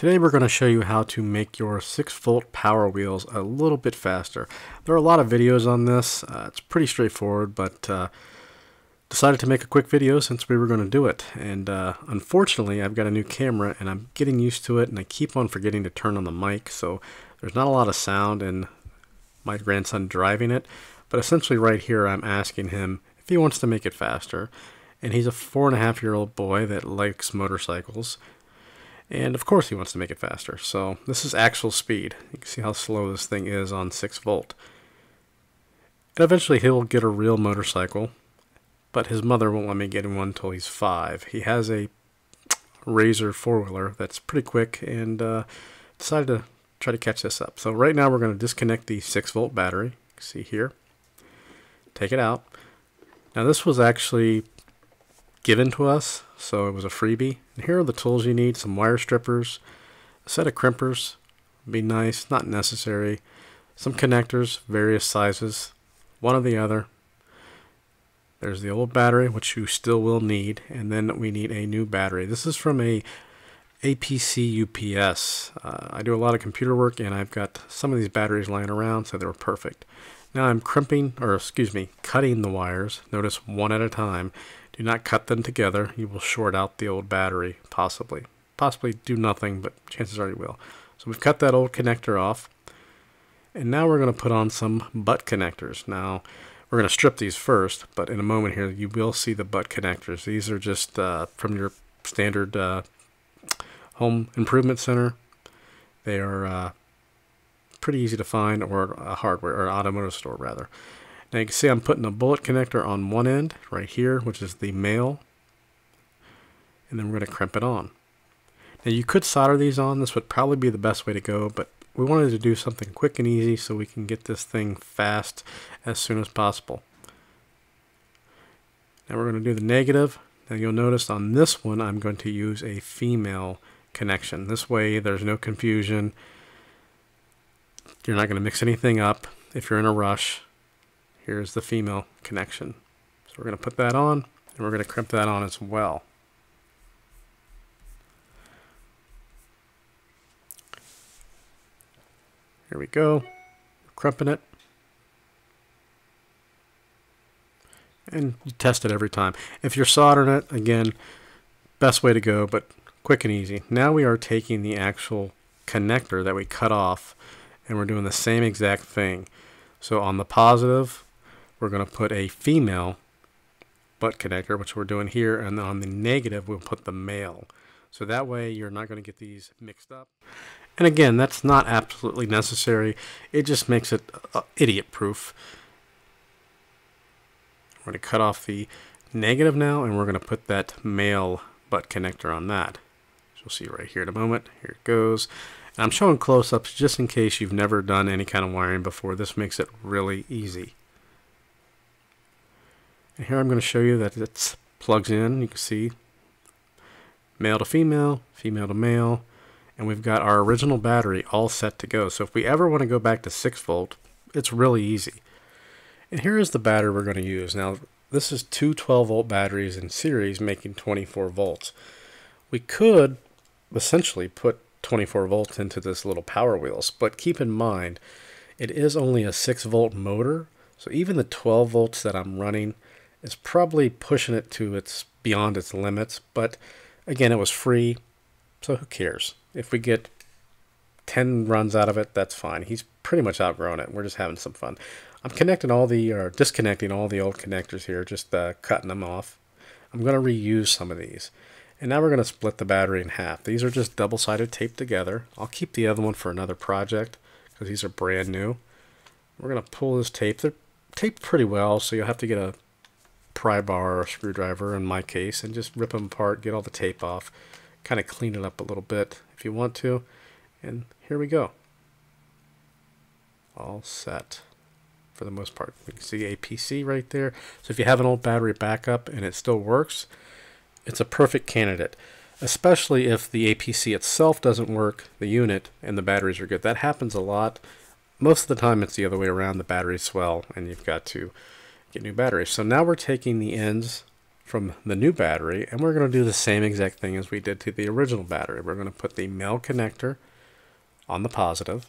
Today we're going to show you how to make your 6-volt power wheels a little bit faster. There are a lot of videos on this. It's pretty straightforward, but decided to make a quick video since we were going to do it. And unfortunately, I've got a new camera and I'm getting used to it, and I keep on forgetting to turn on the mic, so there's not a lot of sound and my grandson driving it. But essentially right here I'm asking him if he wants to make it faster. And he's a 4.5-year-old boy that likes motorcycles. And of course he wants to make it faster. So this is actual speed. You can see how slow this thing is on 6 volt. And eventually he'll get a real motorcycle, but his mother won't let me get him one until he's 5. He has a Razor 4-wheeler that's pretty quick, and decided to try to catch this up. So right now we're going to disconnect the 6-volt battery. You can see here. Take it out. Now this was actually given to us, so it was a freebie. And here are the tools you need: some wire strippers, a set of crimpers, would be nice, not necessary, some connectors, various sizes, one or the other. There's the old battery, which you still will need, and then we need a new battery. This is from a APC UPS. I do a lot of computer work, and I've got some of these batteries lying around, so they were perfect. Now I'm cutting the wires. Notice one at a time. Do not cut them together. You will short out the old battery, possibly. Possibly do nothing, but chances are you will. So we've cut that old connector off. And now we're going to put on some butt connectors. Now, we're going to strip these first, but in a moment here you will see the butt connectors. These are just from your standard home improvement center. They are pretty easy to find, or a hardware or automotive store rather. Now you can see I'm putting a bullet connector on one end right here, which is the male, and then we're going to crimp it on. Now you could solder these on. This would probably be the best way to go, but we wanted to do something quick and easy so we can get this thing fast as soon as possible. Now we're going to do the negative. Now you'll notice on this one I'm going to use a female connection. This way there's no confusion. You're not going to mix anything up if you're in a rush. Here's the female connection. So we're going to put that on, and we're going to crimp that on as well. Here we go. Crimping it. And you test it every time. If you're soldering it, again, best way to go, but quick and easy. Now we are taking the actual connector that we cut off, and we're doing the same exact thing. So on the positive, we're going to put a female butt connector, which we're doing here, and then on the negative we'll put the male. So that way you're not going to get these mixed up. And again, that's not absolutely necessary. It just makes it idiot proof. We're going to cut off the negative now, and we're going to put that male butt connector on that. You'll see right here in a moment. Here it goes. And I'm showing close-ups just in case you've never done any kind of wiring before. This makes it really easy. And here I'm going to show you that it plugs in. You can see male to female, female to male, and we've got our original battery all set to go. So if we ever want to go back to 6 volt, it's really easy. And here is the battery we're going to use. Now this is two 12-volt batteries in series making 24 volts. We could essentially put 24 volts into this little Power Wheels, but keep in mind it is only a 6-volt motor, so even the 12 volts that I'm running is probably pushing it to beyond its limits. But again, it was free, so who cares? If we get 10 runs out of it, that's fine. He's pretty much outgrown it. We're just having some fun. I'm disconnecting all the old connectors here, just cutting them off. I'm going to reuse some of these. And now we're going to split the battery in half. These are just double-sided taped together. I'll keep the other one for another project because these are brand new. We're going to pull this tape. They're taped pretty well, so you'll have to get a pry bar or a screwdriver in my case and just rip them apart, get all the tape off, kind of clean it up a little bit if you want to. And here we go. All set for the most part. You can see APC right there. So if you have an old battery backup and it still works, it's a perfect candidate, especially if the APC itself doesn't work, the unit, and the batteries are good. That happens a lot. Most of the time it's the other way around. The batteries swell and you've got to get new batteries. So now we're taking the ends from the new battery, and we're going to do the same exact thing as we did to the original battery. We're going to put the male connector on the positive.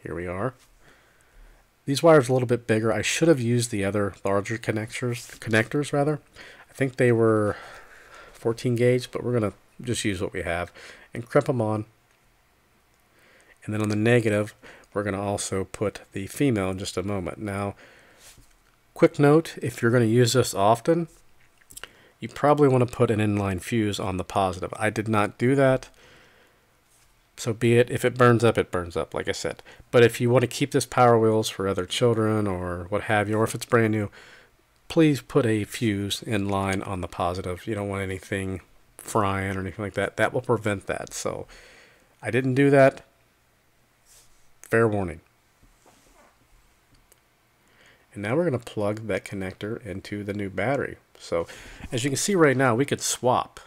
Here we are. These wires are a little bit bigger. I should have used the other larger connectors rather. I think they were 14 gauge, but we're going to just use what we have and crimp them on. And then on the negative, we're going to also put the female in just a moment. Now, quick note, if you're going to use this often, you probably want to put an inline fuse on the positive. I did not do that. So be it, if it burns up, like I said. But if you want to keep this Power Wheels for other children or what have you, or if it's brand new, please put a fuse in line on the positive. You don't want anything frying or anything like that. That will prevent that. So I didn't do that. Fair warning. And now we're going to plug that connector into the new battery. So as you can see right now, we could swap.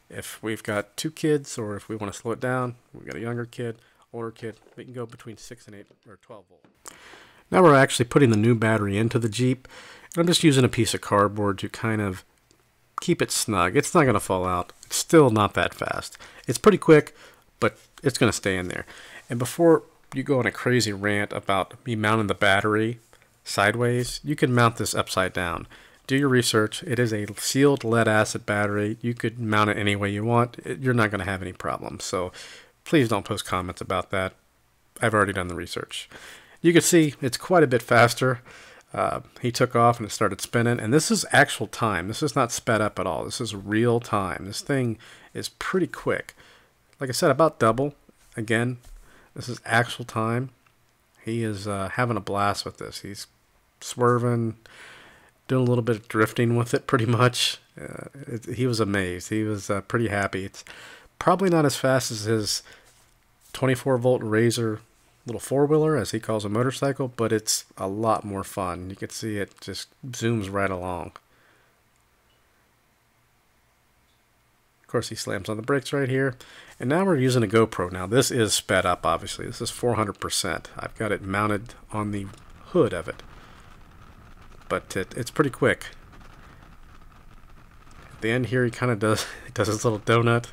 If we've got 2 kids, or if we want to slow it down, we've got a younger kid, older kid, we can go between 6 and 8 or 12 volt. Now we're actually putting the new battery into the Jeep. I'm just using a piece of cardboard to kind of keep it snug. It's not going to fall out. It's still not that fast. It's pretty quick, but it's going to stay in there. And before you go on a crazy rant about me mounting the battery sideways, you can mount this upside down. Do your research. It is a sealed lead acid battery. You could mount it any way you want. You're not going to have any problems. So please don't post comments about that. I've already done the research. You can see it's quite a bit faster. He took off and it started spinning. And this is actual time. This is not sped up at all. This is real time. This thing is pretty quick. Like I said, about double. Again, this is actual time. He is having a blast with this. He's swerving, doing a little bit of drifting with it pretty much. He was amazed. He was pretty happy. It's probably not as fast as his 24 volt Razor little 4-wheeler, as he calls a motorcycle, but it's a lot more fun. You can see it just zooms right along. Of course, he slams on the brakes right here. And now we're using a GoPro. Now this is sped up, obviously. This is 400%. I've got it mounted on the hood of it. But it's pretty quick. At the end here, he kind of does his little donut.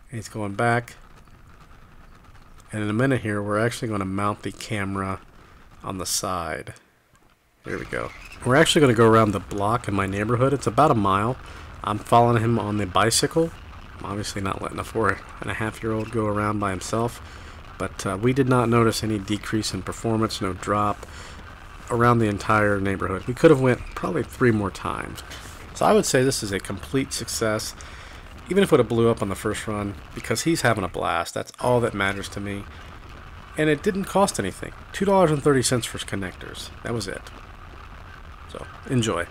And he's going back. And in a minute here, we're actually going to mount the camera on the side. Here we go. We're actually going to go around the block in my neighborhood. It's about a mile. I'm following him on the bicycle. I'm obviously not letting a 4.5-year-old go around by himself. But we did not notice any decrease in performance, no drop around the entire neighborhood. We could have went probably 3 more times. So I would say this is a complete success, even if it would have blew up on the first run, because he's having a blast. That's all that matters to me. And it didn't cost anything. $2.30 for connectors. That was it. So enjoy.